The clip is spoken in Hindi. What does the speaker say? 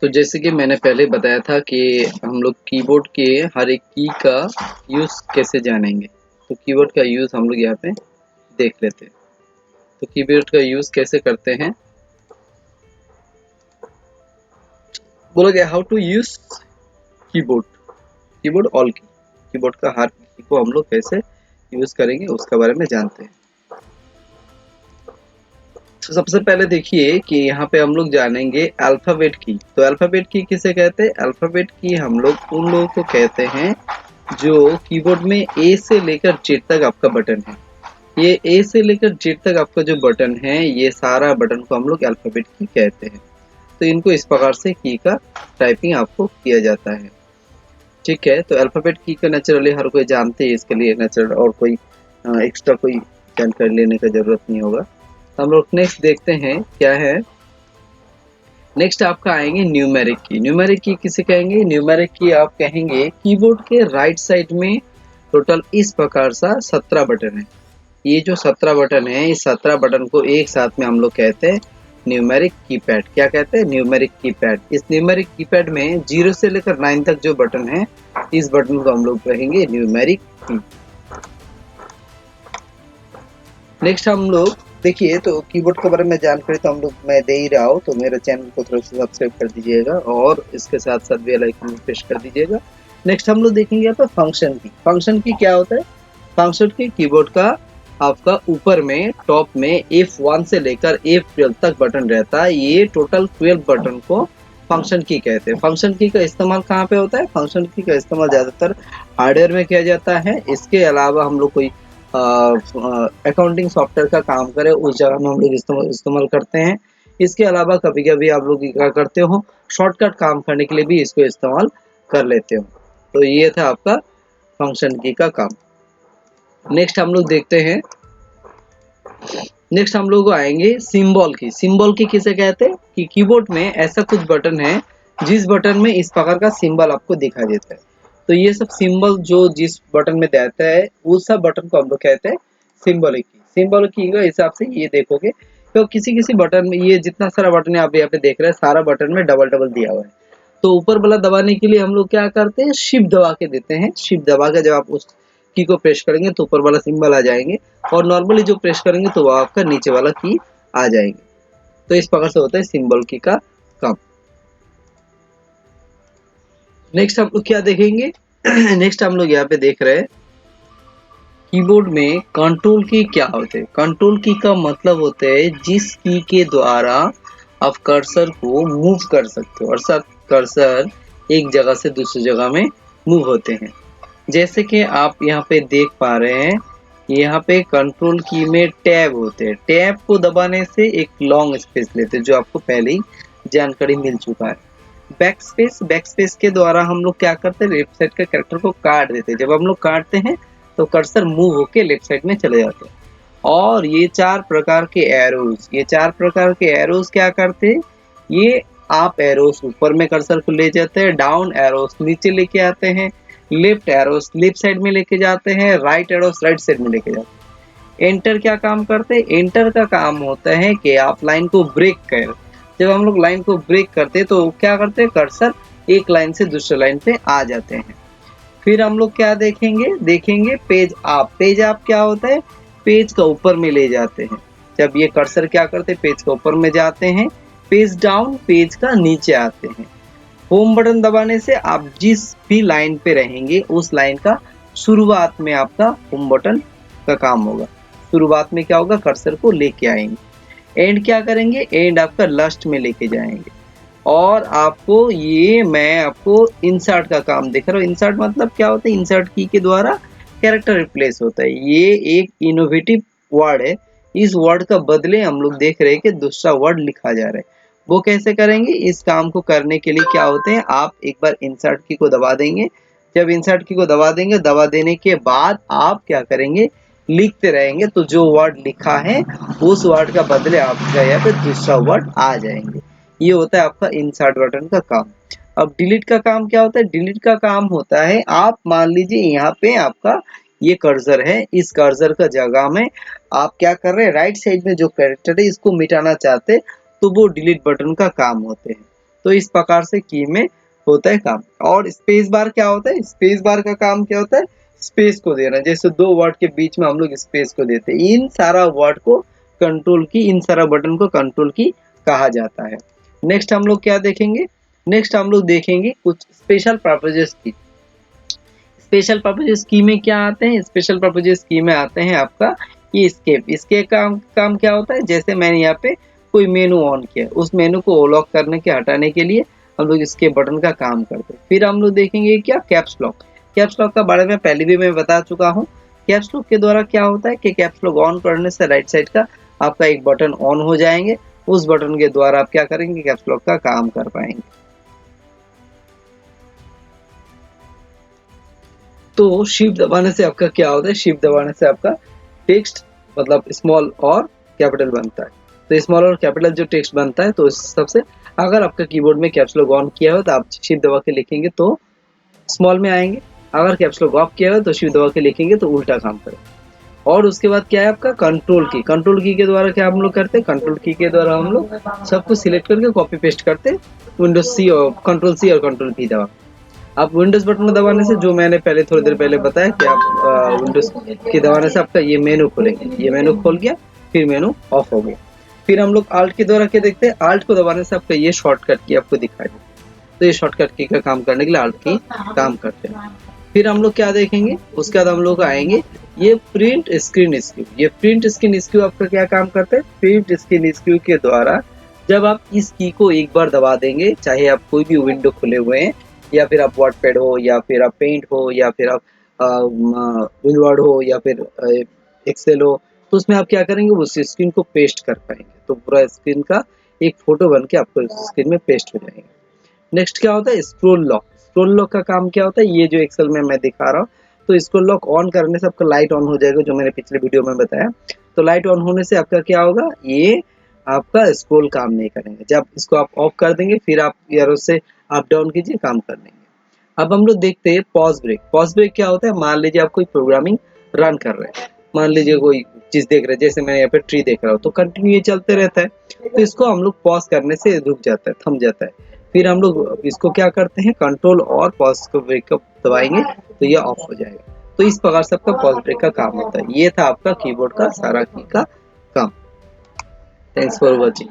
तो जैसे कि मैंने पहले बताया था कि हम लोग कीबोर्ड के हर एक की का यूज़ कैसे जानेंगे। तो कीबोर्ड का यूज़ हम लोग यहाँ पे देख लेते हैं। तो कीबोर्ड का यूज़ कैसे करते हैं, बोलोगे how to use keyboard. Keyboard all key, keyboard का हर की को हम लोग कैसे यूज़ करेंगे उसके बारे में जानते हैं। तो सबसे पहले देखिए कि यहाँ पे हम लोग जानेंगे अल्फ़ाबेट की। तो अल्फ़ाबेट की किसे कहते हैं? अल्फ़ाबेट की हम लोग उन लोगों को कहते हैं जो कीबोर्ड में ए से लेकर जेड तक आपका बटन है। ये ए से लेकर जेड तक आपका जो बटन है, ये सारा बटन को हम लोग अल्फ़ाबेट की कहते हैं। तो इनको इस प्रकार से की का टाइपिंग आपको किया जाता है। ठीक है, तो अल्फ़ाबेट की का नेचुरली हर कोई जानते हैं, इसके लिए नेचुरल और कोई एक्स्ट्रा कोई जानकारी लेने का ज़रूरत नहीं होगा। हम लोग नेक्स्ट देखते हैं क्या है। नेक्स्ट आपका आएंगे न्यूमेरिक की। न्यूमेरिक की किसे कहेंगे? न्यूमेरिक की आप कहेंगे कीबोर्ड के राइट साइड में टोटल इस प्रकार सा 17 बटन है। ये जो 17 बटन है, इस 17 बटन को एक साथ में हम लोग कहते हैं न्यूमेरिक कीपैड। क्या कहते हैं? Numeric keypad. इस न्यूमेरिक कीपैड में 0 से लेकर 9 तक जो बटन है, इस बटन को हम लोग कहेंगे न्यूमेरिक की। नेक्स्ट हम लोग देखिए, तो कीबोर्ड के बारे में जानकारी तो हम लोग मैं दे ही रहा हूँ, तो मेरे चैनल को थोड़ा सा सब्सक्राइब कर दीजिएगा और इसके साथ साथ बेल आइकन प्रेस कर दीजिएगा। नेक्स्ट हम लोग देखेंगे यहाँ पर फंक्शन की। फंक्शन की क्या होता है? फंक्शन की कीबोर्ड का आपका ऊपर में टॉप में F1 से लेकर F12 तक बटन रहता है। ये टोटल 12 बटन को फंक्शन की कहते हैं। फंक्शन की का इस्तेमाल कहाँ पे होता है? फंक्शन की का इस्तेमाल ज़्यादातर हार्डवेयर में किया जाता है। इसके अलावा हम लोग कोई अकाउंटिंग सॉफ्टवेयर का काम करें उस जगह में हम लोग इस्तेमाल करते हैं। इसके अलावा कभी कभी आप लोग क्या करते हो, शॉर्टकट काम करने के लिए भी इसको इस्तेमाल कर लेते हो। तो ये था आपका फंक्शन की का काम। नेक्स्ट हम लोग देखते हैं, नेक्स्ट हम लोग आएंगे सिंबल की। सिंबल की किसे कहते हैं? कि कीबोर्ड में ऐसा कुछ बटन है जिस बटन में इस प्रकार का सिंबल आपको दिखाई देता है। तो ये सब सिंबल जो जिस बटन में देता है उस सब बटन को हम लोग कहते हैं सिंबल की। सिंबल की के हिसाब से ये देखोगे तो किसी किसी बटन में, ये जितना सारा बटन है आप यहाँ पे देख रहे हैं, सारा बटन में डबल डबल दिया हुआ है। तो ऊपर वाला दबाने के लिए हम लोग क्या करते हैं? शिफ्ट दबा के देते हैं। शिफ्ट दबा के जब आप उस की को प्रेस करेंगे तो ऊपर वाला सिंबल आ जाएंगे, और नॉर्मली जो प्रेस करेंगे तो वो आपका नीचे वाला की आ जाएंगे। तो इस प्रकार से होता है सिंबल की का काम। नेक्स्ट हम लोग क्या देखेंगे? नेक्स्ट हम लोग यहाँ पे देख रहे हैं कीबोर्ड में कंट्रोल की क्या होते हैं। कंट्रोल की का मतलब होता है जिस की के द्वारा आप कर्सर को मूव कर सकते हो, अर्थात कर्सर एक जगह से दूसरी जगह में मूव होते हैं। जैसे कि आप यहाँ पे देख पा रहे हैं, यहाँ पे कंट्रोल की में टैब होते हैं। टैब को दबाने से एक लॉन्ग स्पेस लेते हैं, जो आपको पहले ही जानकारी मिल चुका है। बैक स्पेस के द्वारा हम लोग क्या करते हैं? लेफ्ट साइड के कैरेक्टर को काट देते हैं। जब हम लोग काटते हैं तो कर्सर मूव होके लेफ्ट साइड में चले जाते हैं। और ये 4 प्रकार के एरोज, ये 4 प्रकार के एरोज क्या करते हैं? ये आप एरोस ऊपर में कर्सर को ले जाते हैं, डाउन एरोस नीचे लेके आते हैं, लेफ्ट एरोस लेफ्ट साइड में लेके जाते हैं, राइट एरोस राइट साइड में लेके जाते हैं। एंटर क्या काम करते हैं? एंटर का काम होता है कि आप लाइन को ब्रेक करें। जब हम लोग लाइन को ब्रेक करते हैं तो क्या करते हैं? कर्सर एक लाइन से दूसरे लाइन पे आ जाते हैं। फिर हम लोग क्या देखेंगे? देखेंगे पेज अप। पेज अप क्या होता है? पेज का ऊपर में ले जाते हैं। जब ये कर्सर क्या करते हैं? पेज का ऊपर में जाते हैं। पेज डाउन, पेज का नीचे आते हैं। होम बटन दबाने से आप जिस भी लाइन पे रहेंगे उस लाइन का शुरुआत में आपका होम बटन का काम होगा। शुरुआत में क्या होगा? कर्सर को लेके आएंगे। एंड क्या करेंगे? एंड आपका लास्ट में लेके जाएंगे। और आपको ये मैं आपको इंसर्ट का काम दिख रहा हूँ। इंसर्ट मतलब क्या होता है? इंसर्ट की के द्वारा कैरेक्टर रिप्लेस होता है। ये एक इनोवेटिव वर्ड है। इस वर्ड का बदले हम लोग देख रहे हैं कि दूसरा वर्ड लिखा जा रहा है। वो कैसे करेंगे? इस काम को करने के लिए क्या होते हैं, आप एक बार इंसर्ट की को दबा देंगे। जब इंसर्ट की को दबा देंगे, दबा देने के बाद आप क्या करेंगे? लिखते रहेंगे। तो जो वर्ड लिखा है उस वर्ड का बदले आपका यहाँ पे दूसरा वर्ड आ जाएंगे। ये होता है आपका इंसर्ट बटन का काम। अब डिलीट का काम क्या होता है? डिलीट का काम होता है, आप मान लीजिए यहाँ पे आपका ये कर्सर है, इस कर्सर का जगह में आप क्या कर रहे हैं? राइट साइड में जो कैरेक्टर है इसको मिटाना चाहते हैं, तो वो डिलीट बटन का काम होते हैं। तो इस प्रकार से की में होता है काम। और स्पेस बार क्या होता है? स्पेस बार का काम क्या होता है? स्पेस को देना। जैसे दो वर्ड के बीच में हम लोग स्पेस को देते हैं, इन सारा वर्ड को कंट्रोल की, इन सारा बटन को कंट्रोल की कहा जाता है। नेक्स्ट हम लोग क्या देखेंगे? नेक्स्ट हम लोग देखेंगे कुछ स्पेशल पर्पजेस की। स्पेशल पर्पजेस की में क्या आते हैं? स्पेशल पर्पजेस की में आते हैं आपका ये स्केप। इसके काम क्या होता है? जैसे मैंने यहाँ पे कोई मेनू ऑन किया, उस मेनू को लॉक करने के हटाने के लिए हम लोग इसके बटन का काम करते हैं। फिर हम लोग देखेंगे क्या? Caps lock. कैप्स लॉक का बारे में पहले भी मैं बता चुका हूँ। कैप्स लॉक के द्वारा क्या होता है कि कैप्स लॉक ऑन करने से राइट साइड का आपका एक बटन ऑन हो जाएंगे, उस बटन के द्वारा आप क्या करेंगे? कैप्स लॉक का काम कर पाएंगे। तो शिफ्ट दबाने से आपका क्या होता है? शिफ्ट दबाने से आपका टेक्स्ट मतलब स्मॉल और कैपिटल बनता है। तो स्मॉल और कैपिटल जो टेक्स्ट बनता है, तो इस सबसे अगर आपका कीबोर्ड में कैप्स लॉक ऑन किया हो तो आप शिफ्ट दबा के लिखेंगे तो स्मॉल में आएंगे, अगर कैप्स लॉक ऑफ किया हो तो शिफ्ट दबा के लिखेंगे तो उल्टा काम करेगा। और उसके बाद क्या है आपका? कंट्रोल की। कंट्रोल की के द्वारा क्या हम लोग करते हैं? कंट्रोल की के द्वारा हम लोग सब कुछ सिलेक्ट करके कॉपी पेस्ट करते, विंडोज सी और कंट्रोल सी और कंट्रोल भी दबा। आप विंडोज बटन दबाने से, जो मैंने पहले थोड़ी देर पहले बताया कि आप विंडोज के दबाने से आपका ये मेनू खोलेंगे, ये मेनू खोल गया, फिर मेनू ऑफ हो गया। फिर हम लोग आल्ट के द्वारा क्या देखते हैं? आल्ट को दबाने से आपका ये शॉर्टकट की आपको दिखाई देती है, तो ये शॉर्टकट की का काम करने के लिए आल्ट की काम करते हैं। फिर हम लोग क्या देखेंगे? उसके बाद हम लोग आएंगे ये प्रिंट स्क्रीन स्क्यू। ये प्रिंट स्क्रीन स्क्यू आपका क्या काम करते हैं? प्रिंट स्क्रीन स्क्यू के द्वारा जब आप इस की को एक बार दबा देंगे, चाहे आप कोई भी विंडो खुले हुए हैं, या फिर आप वर्डपैड हो, या फिर आप पेंट हो, या फिर आप विलवर्ड हो, या फिर एक्सेल हो, तो उसमें आप क्या करेंगे? उस स्क्रीन को पेस्ट कर पाएंगे, तो पूरा स्क्रीन का एक फोटो बन के आपको स्क्रीन में पेस्ट हो जाएंगे। नेक्स्ट क्या होता है? Scroll lock. स्क्रोल लॉक का काम क्या होता है? ये जो एक्सेल में मैं दिखा रहा हूँ, तो स्क्रोल लॉक ऑन करने से आपका लाइट ऑन हो जाएगा, जो मैंने पिछले वीडियो में बताया। तो लाइट ऑन होने से आपका क्या होगा? ये आपका स्क्रोल काम नहीं करेंगे। जब इसको आप ऑफ कर देंगे, फिर आप एरो से अप डाउन कीजिए, काम कर लेंगे। अब हम लोग देखते हैं पॉज ब्रेक। पॉज ब्रेक क्या होता है? मान लीजिए आप कोई प्रोग्रामिंग रन कर रहे हैं, मान लीजिए कोई चीज देख रहे हैं, जैसे मैं यहाँ पे ट्री देख रहा हूँ, तो कंटिन्यू ये चलते रहता है, तो इसको हम लोग पॉज करने से रुक जाता है, थम जाता है। फिर हम लोग इसको क्या करते हैं? कंट्रोल और पॉज को ब्रेक दबाएंगे तो ये ऑफ हो जाएगा। तो इस प्रकार से आपका पॉज ब्रेक का काम होता है। ये था आपका कीबोर्ड का सारा की का काम। Thanks for watching.